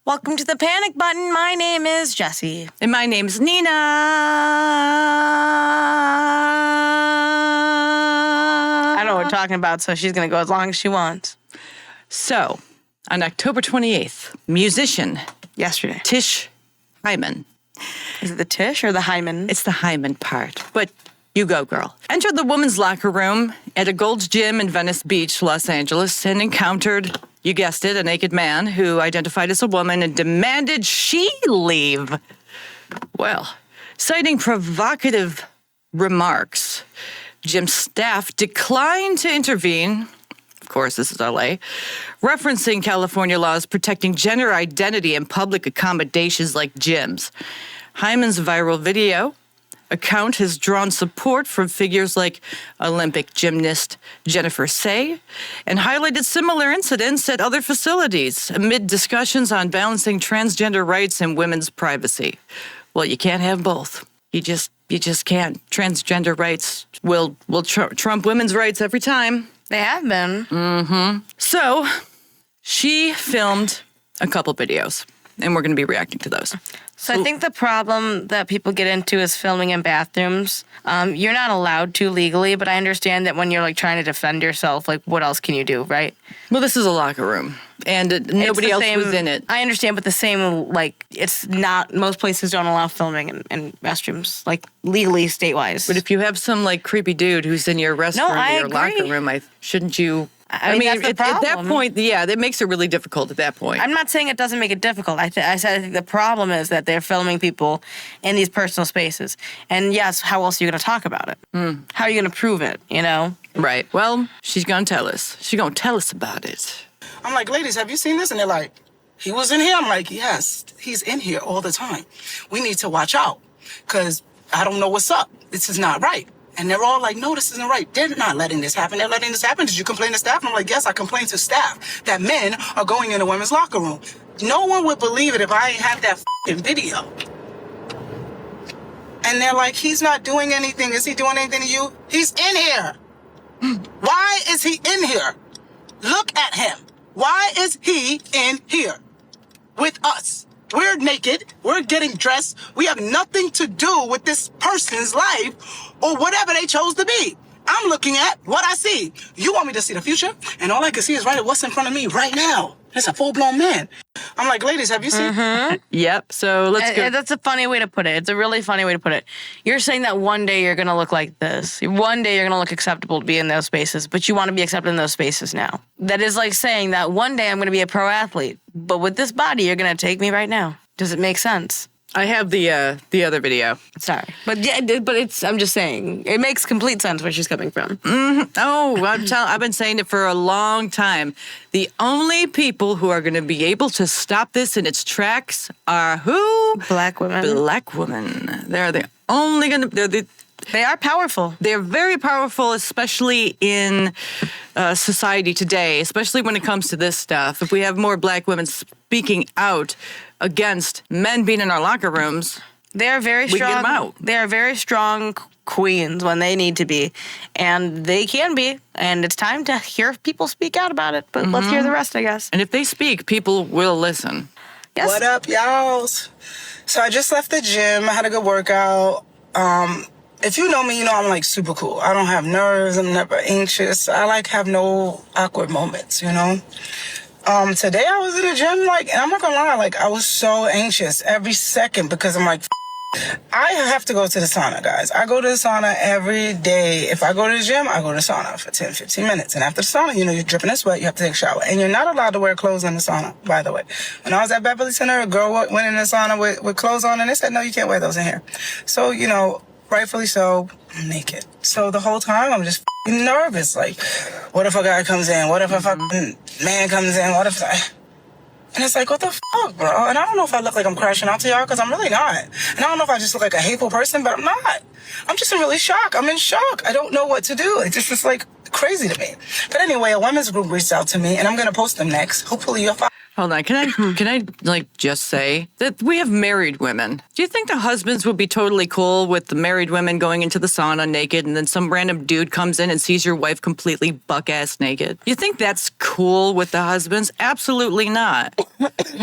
Welcome to the Panic Button. My name is Jessie. And my name's Nina. I know what we're talking about, so she's going to go as long as she wants. So, on October 28th, musician Yesterday. Tish Hyman. Is it the Tish or the Hyman? It's the Hyman part, but you go, girl. Entered the women's locker room at a Gold's Gym in Venice Beach, Los Angeles, and encountered, you guessed it, a naked man who identified as a woman and demanded she leave. Well, citing provocative remarks, gym staff declined to intervene. Of course, this is LA, referencing California laws protecting gender identity in public accommodations like gyms. Hyman's viral video account has drawn support from figures like Olympic gymnast Jennifer Say and highlighted similar incidents at other facilities amid discussions on balancing transgender rights and women's privacy. Well, you can't have both. You just can't. Transgender rights will trump women's rights every time. They have been. Mm-hmm. So she filmed a couple videos, and we're going to be reacting to those. So I think the problem that people get into is filming in bathrooms. You're not allowed to legally, but I understand that when you're like trying to defend yourself, like what else can you do, right? Well, this is a locker room, and nobody else was in it. I understand, but the same, like, it's not, most places don't allow filming in restrooms, like legally, state-wise. But if you have some like creepy dude who's in your restroom or your locker room, shouldn't you? I mean at that point, yeah, that makes it really difficult at that point. I'm not saying it doesn't make it difficult. I think the problem is that they're filming people in these personal spaces. And yes, how else are you going to talk about it? How are you going to prove it, you know? Right. Well, she's going to tell us. She's going to tell us about it. I'm like, ladies, have you seen this? And they're like, he was in here? I'm like, yes, he's in here all the time. We need to watch out because I don't know what's up. This is not right. And they're all like, no, this isn't right. They're not letting this happen. They're letting this happen. Did you complain to staff? And I'm like, yes, I complained to staff that men are going in a women's locker room. No one would believe it if I ain't had that f***ing video. And they're like, he's not doing anything. Is he doing anything to you? He's in here. Why is he in here? Look at him. Why is he in here with us? We're naked. We're getting dressed. We have nothing to do with this person's life or whatever they chose to be. I'm looking at what I see. You want me to see the future? And all I can see is right at what's in front of me right now. It's a full-blown man. I'm like, ladies, have you seen? Yep. So let's go. That's a funny way to put it. It's a really funny way to put it. You're saying that one day you're going to look like this. One day you're going to look acceptable to be in those spaces, but you want to be accepted in those spaces now. That is like saying that one day I'm going to be a pro athlete, but with this body, you're going to take me right now. Does it make sense? I have the other video. Sorry. But yeah, I'm just saying, it makes complete sense where she's coming from. Mm-hmm. Oh, I've been saying it for a long time. The only people who are going to be able to stop this in its tracks are who? Black women. Black women. They're the only going to... They are powerful. They're very powerful, especially in society today, especially when it comes to this stuff. If we have more black women speaking out against men being in our locker rooms, they are very strong. We get them out. They are very strong queens when they need to be, and they can be. And it's time to hear people speak out about it. But let's hear the rest, I guess. And if they speak, people will listen. Yes. What up, y'all? So I just left the gym. I had a good workout. If you know me, you know I'm like super cool. I don't have nerves. I'm never anxious. I like have no awkward moments, you know? Today I was in the gym, like, and I'm not gonna lie, like, I was so anxious every second because I'm like, I have to go to the sauna, guys. I go to the sauna every day. If I go to the gym, I go to the sauna for 10, 15 minutes. And after the sauna, you know, you're dripping in sweat, you have to take a shower. And you're not allowed to wear clothes in the sauna, by the way. When I was at Beverly Center, a girl went in the sauna with clothes on, and they said, no, you can't wear those in here. So, you know, rightfully so, I'm naked. So the whole time, I'm just nervous. Like, what if a guy comes in? What if a fucking man comes in? What if I... And it's like, what the fuck, bro? And I don't know if I look like I'm crashing out to y'all, because I'm really not. And I don't know if I just look like a hateful person, but I'm not. I'm just in really shock. I'm in shock. I don't know what to do. It's just like crazy to me. But anyway, a women's group reached out to me, and I'm going to post them next. Hopefully you'll follow. Hold on. Can I like just say that we have married women? Do you think the husbands would be totally cool with the married women going into the sauna naked and then some random dude comes in and sees your wife completely buck-ass naked? You think that's cool with the husbands? Absolutely not.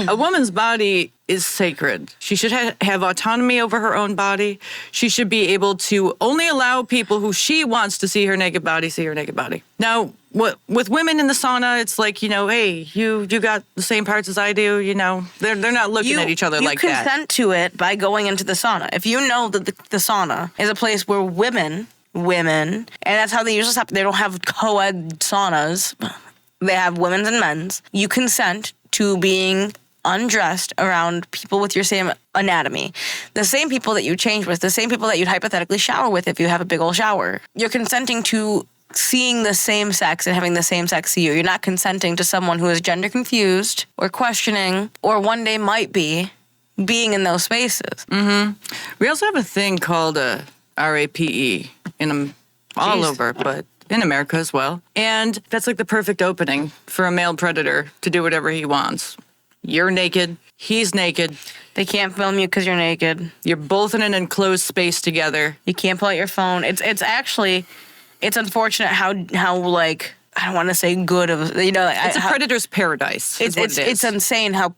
A woman's body is sacred. She should have autonomy over her own body. She should be able to only allow people who she wants to see her naked body see her naked body. Now, with women in the sauna, it's like, hey, you got the same parts as I do, They're not looking at each other like that. You consent to it by going into the sauna. If you know that the sauna is a place where women, and that's how they usually stop. They don't have co-ed saunas. They have women's and men's. You consent to being undressed around people with your same anatomy. The same people that you change with, the same people that you'd hypothetically shower with if you have a big old shower. You're consenting to seeing the same sex and having the same sex see you. You're not consenting to someone who is gender confused or questioning or one day might be being in those spaces. Mm-hmm. We also have a thing called a RAPE all over, but in America as well. And that's like the perfect opening for a male predator to do whatever he wants. You're naked. He's naked. They can't film you because you're naked. You're both in an enclosed space together. You can't pull out your phone. It's actually, it's unfortunate how like, I don't want to say good of, it's a predator's paradise. It's insane how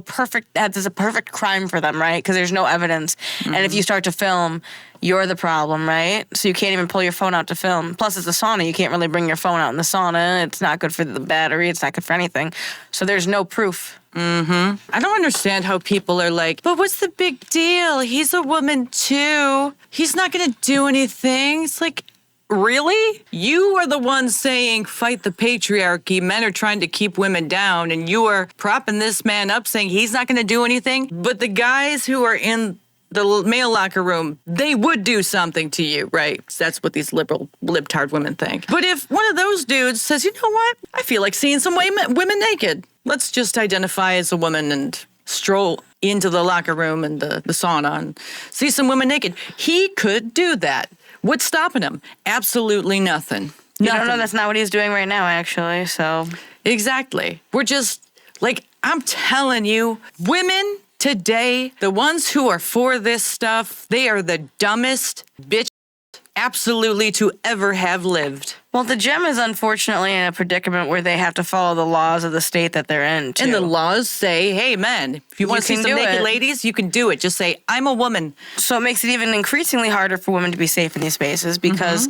perfect, that is a perfect crime for them, right? Because there's no evidence. Mm-hmm. And if you start to film, you're the problem, right? So you can't even pull your phone out to film. Plus, it's a sauna. You can't really bring your phone out in the sauna. It's not good for the battery. It's not good for anything. So there's no proof. Mm-hmm. I don't understand how people are like, but what's the big deal? He's a woman too. He's not going to do anything. It's like, really? You are the ones saying fight the patriarchy. Men are trying to keep women down, and you are propping this man up saying he's not going to do anything. But the guys who are in the male locker room, they would do something to you, right? 'Cause that's what these liberal, libtard women think. But if one of those dudes says, you know what? I feel like seeing some women naked. Let's just identify as a woman and stroll into the locker room and the sauna and see some women naked. He could do that. What's stopping him? Absolutely nothing. You don't know that's not what he's doing right now, actually, so. Exactly. We're just, like, I'm telling you, women today, the ones who are for this stuff, they are the dumbest bitch absolutely to ever have lived. Well, the gym is unfortunately in a predicament where they have to follow the laws of the state that they're in, too. And the laws say, hey, men, if you want to see some naked ladies, you can do it. Just say, I'm a woman. So it makes it even increasingly harder for women to be safe in these spaces because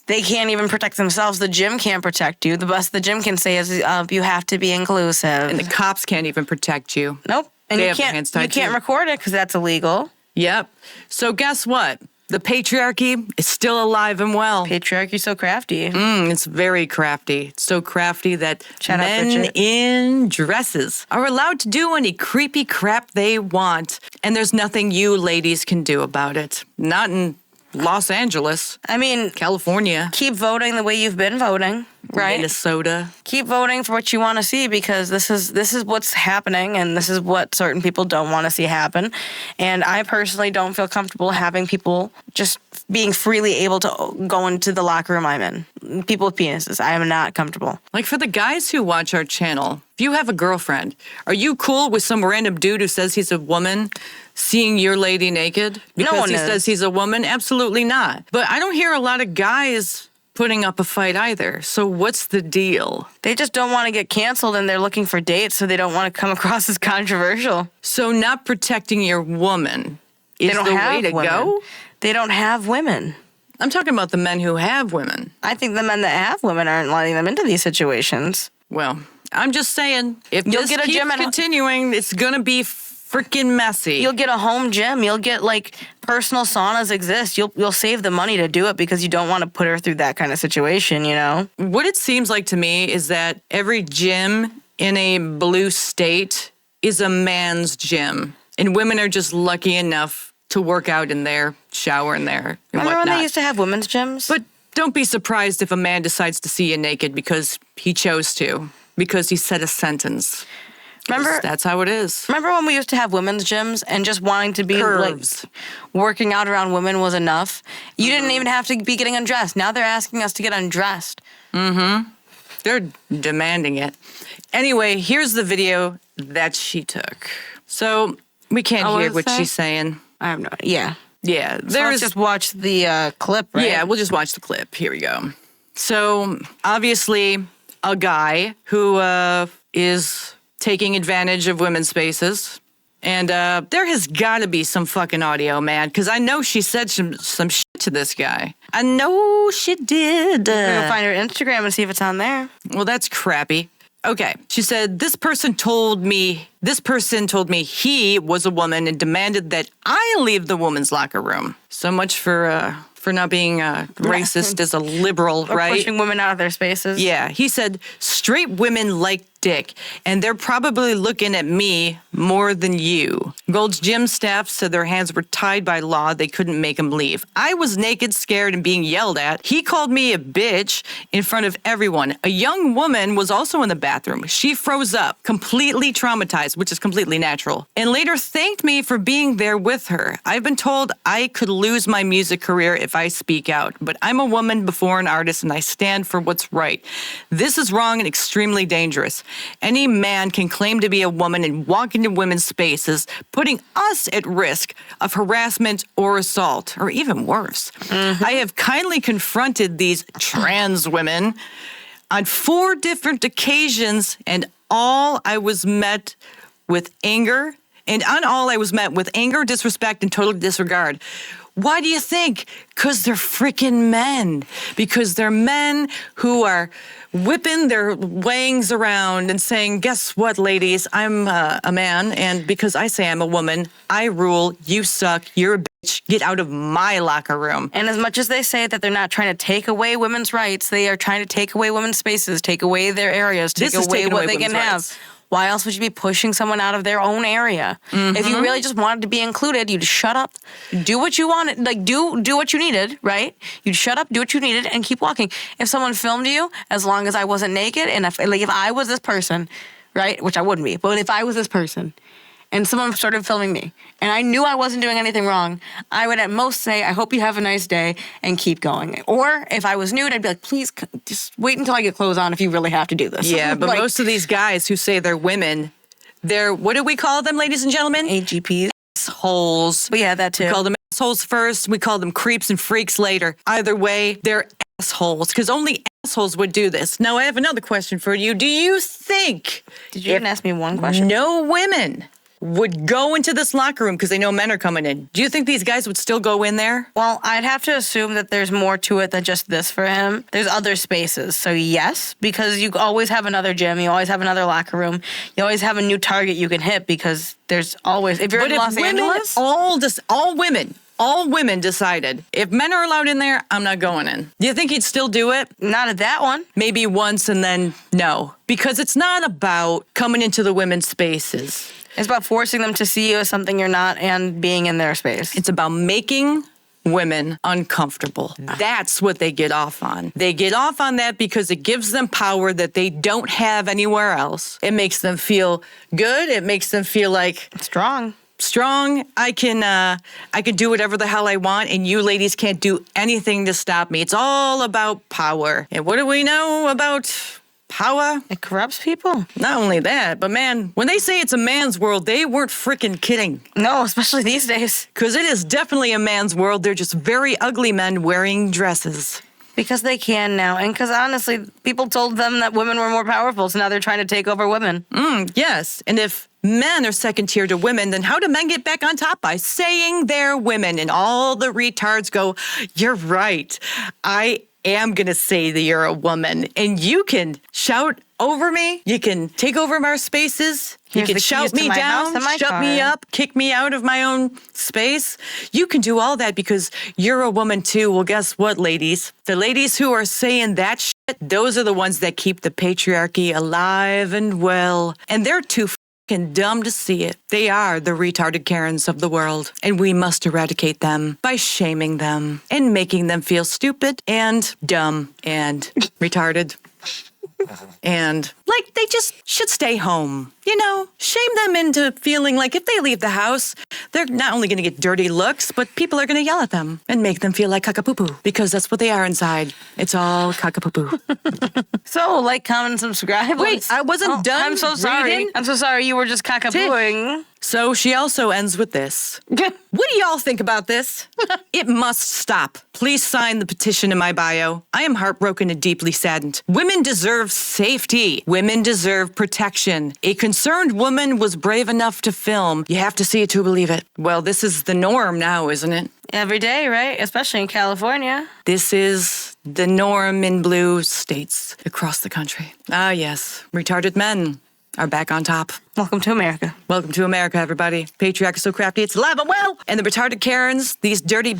they can't even protect themselves. The gym can't protect you. The best the gym can say is you have to be inclusive. And the cops can't even protect you. Nope. And They you have their hands tied can't too. record it because that's illegal. Yep. So guess what? The patriarchy is still alive and well. Patriarchy's so crafty. It's very crafty. It's so crafty that Shout out, men Bridget. in dresses are allowed to do any creepy crap they want. And there's nothing you ladies can do about it. Not in Los Angeles, I mean, California, keep voting the way you've been voting, right? Minnesota. Keep voting for what you want to see because this is what's happening and this is what certain people don't want to see happen. And I personally don't feel comfortable having people just being freely able to go into the locker room I'm in. People with penises. I am not comfortable. Like for the guys who watch our channel, if you have a girlfriend, are you cool with some random dude who says he's a woman seeing your lady naked? Because one he is. says he's a woman? Absolutely not. But I don't hear a lot of guys putting up a fight either. So what's the deal? They just don't want to get canceled and they're looking for dates, so they don't want to come across as controversial. So not protecting your woman is They don't the have way to women. go? They don't have women. I'm talking about the men who have women. I think the men that have women aren't letting them into these situations. Well, I'm just saying, if You'll this get a keeps gym at home. continuing, it's going to be freaking messy. You'll get a home gym. You'll get like personal saunas exist. You'll save the money to do it because you don't want to put her through that kind of situation, you know? What it seems like to me is that every gym in a blue state is a man's gym. And women are just lucky enough to work out in there, shower in there, and Remember whatnot. when they used to have women's gyms? But don't be surprised if a man decides to see you naked because he chose to, because he said a sentence. remember That's how it is. remember when we used to have women's gyms and just wanting to be Curves. like working out around women was enough? You didn't even have to be getting undressed. Now they're asking us to get undressed. They're demanding it. Anyway, here's the video that she took. So we can't what hear does it what say? she's saying. I have no idea. Yeah, So let's just watch the clip, right? Yeah, we'll just watch the clip. Here we go. So obviously, a guy who is taking advantage of women's spaces. And there has got to be some fucking audio, man, because I know she said some shit to this guy. I know she did. We're going to find her Instagram and see if it's on there. Well, that's crappy. Okay. She said, this person told me he was a woman and demanded that I leave the woman's locker room. So much for not being racist as a liberal, Or right? pushing women out of their spaces. Yeah. He said, straight women like dick, and they're probably looking at me more than you. Gold's gym staff said their hands were tied by law. They couldn't make him leave. I was naked, scared, and being yelled at. He called me a bitch in front of everyone. A young woman was also in the bathroom. She froze up, completely traumatized, which is completely natural, and later thanked me for being there with her. I've been told I could lose my music career if I speak out, but I'm a woman before an artist, and I stand for what's right. This is wrong and extremely dangerous. Any man can claim to be a woman and walk into women's spaces, putting us at risk of harassment or assault, or even worse. I have kindly confronted these trans women on 4 different occasions, and all I was met with anger, disrespect, and total disregard. Why do you think? Because they're freaking men. Because they're men who are whipping their wangs around and saying, guess what, ladies? I'm a man, and because I say I'm a woman, I rule, you suck, you're a bitch, get out of my locker room. And as much as they say that they're not trying to take away women's rights, they are trying to take away women's spaces, take away their areas, take away what they can have. Why else would you be pushing someone out of their own area? If you really just wanted to be included, you'd shut up, do what you wanted, like do what you needed, right? You'd shut up, do what you needed, and keep walking. If someone filmed you, as long as I wasn't naked, and if I was this person, right, which I wouldn't be, but if I was this person, and someone started filming me, and I knew I wasn't doing anything wrong, I would at most say, I hope you have a nice day, and keep going. Or if I was nude, I'd be like, please, just wait until I get clothes on if you really have to do this. Yeah, but like, most of these guys who say they're women, they're, what do we call them, ladies and gentlemen? AGPs. Assholes. But yeah, that too. We call them assholes first, we call them creeps and freaks later. Either way, they're assholes, because only assholes would do this. Now, I have another question for you. Do you think... Did you even ask me one question? No women would go into this locker room because they know men are coming in. Do you think these guys would still go in there? Well, I'd have to assume that there's more to it than just this for him. There's other spaces. So yes, because you always have another gym. You always have another locker room. You always have a new target you can hit because there's always... If you're in Los Angeles... All women decided, if men are allowed in there, I'm not going in. Do you think he'd still do it? Not at that one. Maybe once and then no. Because it's not about coming into the women's spaces. It's about forcing them to see you as something you're not and being in their space. It's about making women uncomfortable. That's what they get off on. They get off on that because it gives them power that they don't have anywhere else. It makes them feel good. It makes them feel like Strong. I can do whatever the hell I want, and you ladies can't do anything to stop me. It's all about power. And what do we know about power? It corrupts people. Not only that, but man, when they say it's a man's world, they weren't freaking kidding. No, especially these days. Because it is definitely a man's world. They're just very ugly men wearing dresses. Because they can now. And because honestly, people told them that women were more powerful, so now they're trying to take over women. Yes, and if men are second tier to women, then how do men get back on top? By saying they're women, and all the retards go, you're right. I am going to say that you're a woman, and you can shout over me. You can take over our spaces. You can shout me down, shut me up, kick me out of my own space. You can do all that because you're a woman too. Well, guess what, ladies? The ladies who are saying that shit, those are the ones that keep the patriarchy alive and well. And they're too fucking dumb to see it. They are the retarded Karens of the world. And we must eradicate them by shaming them and making them feel stupid and dumb and retarded. And like they just should stay home. shame them into feeling like if they leave the house, they're not only going to get dirty looks, but people are going to yell at them and make them feel like caca-poo-poo because that's what they are inside. It's all caca-poo-poo. So, like, comment, and subscribe. Wait, I wasn't done. I'm so sorry. reading. I'm so sorry. You were just caca-pooing. So she also ends with this. What do y'all think about this? It must stop. Please sign the petition in my bio. I am heartbroken and deeply saddened. Women deserve safety. Women deserve protection. A concerned woman was brave enough to film. You have to see it to believe it. Well, this is the norm now, isn't it? Every day, right? Especially in California. This is the norm in blue states across the country. Ah, yes. Retarded men are back on top. Welcome to America. Welcome to America, everybody. Patriarchy is so crafty, it's alive and well. And the retarded Karens, these dirty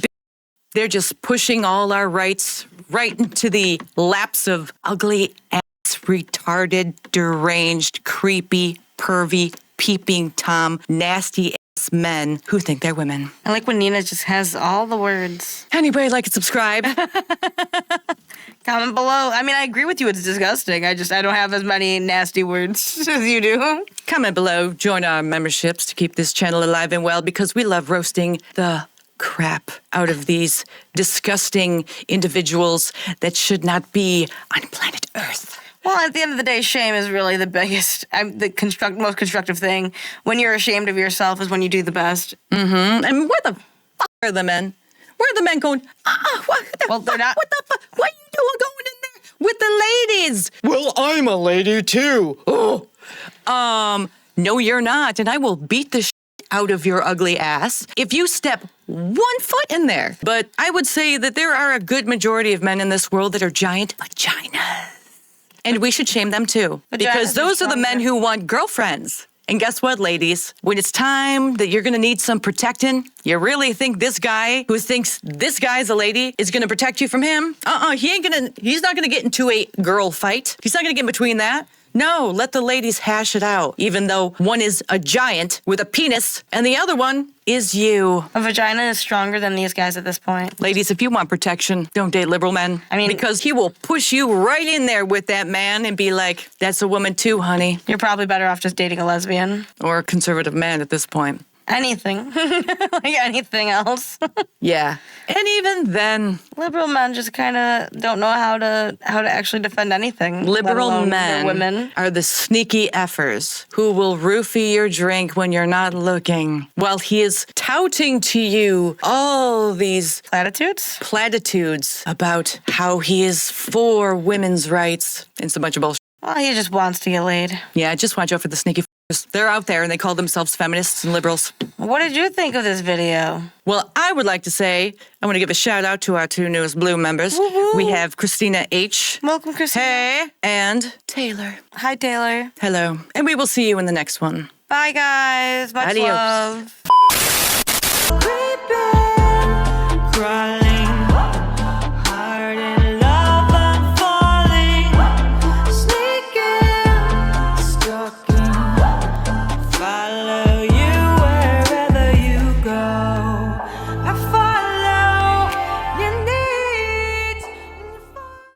they're just pushing all our rights right into the laps of ugly ass, retarded, deranged, creepy, pervy, peeping Tom, nasty ass men who think they're women. I like when Nina just has all the words. Anyway, like and subscribe. Comment below. I mean, I agree with you. It's disgusting. I don't have as many nasty words as you do. Comment below. Join our memberships to keep this channel alive and well because we love roasting the crap out of these disgusting individuals that should not be on planet Earth. Well, at the end of the day, shame is really the biggest, most constructive thing. When you're ashamed of yourself is when you do the best. Mm-hmm. And where the fuck are the men? Where are the men going, what the Well, they're not. What the fuck? What are you doing going in there with the ladies? Well, I'm a lady too. Oh. No, you're not. And I will beat the shit out of your ugly ass if you step 1 foot in there. But I would say that there are a good majority of men in this world that are giant vaginas. And we should shame them too. Because those are the men who want girlfriends. And guess what, ladies? When it's time that you're going to need some protecting, you really think this guy who thinks this guy's a lady is going to protect you from him? He's not going to get into a girl fight. He's not going to get in between that. No, let the ladies hash it out, even though one is a giant with a penis and the other one is you. A vagina is stronger than these guys at this point. Ladies, if you want protection, don't date liberal men. I mean, because he will push you right in there with that man and be like, that's a woman too, honey. You're probably better off just dating a lesbian. Or a conservative man at this point. Anything. Like anything else. Yeah. And even then, liberal men just kind of don't know how to actually defend anything. Liberal men women are the sneaky effers who will roofie your drink when you're not looking while he is touting to you all these platitudes about how he is for women's rights. It's a bunch of bullshit. Well, he just wants to get laid. Yeah, just watch out for the sneaky they're out there and they call themselves feminists and liberals. What did you think of this video? Well, I would like to say, I want to give a shout out to our 2 newest Blue members. Woo-hoo. We have Christina H. Welcome, Christina. Hey. And Taylor. Hi, Taylor. Hello. And we will see you in the next one. Bye, guys. Much Adios. love.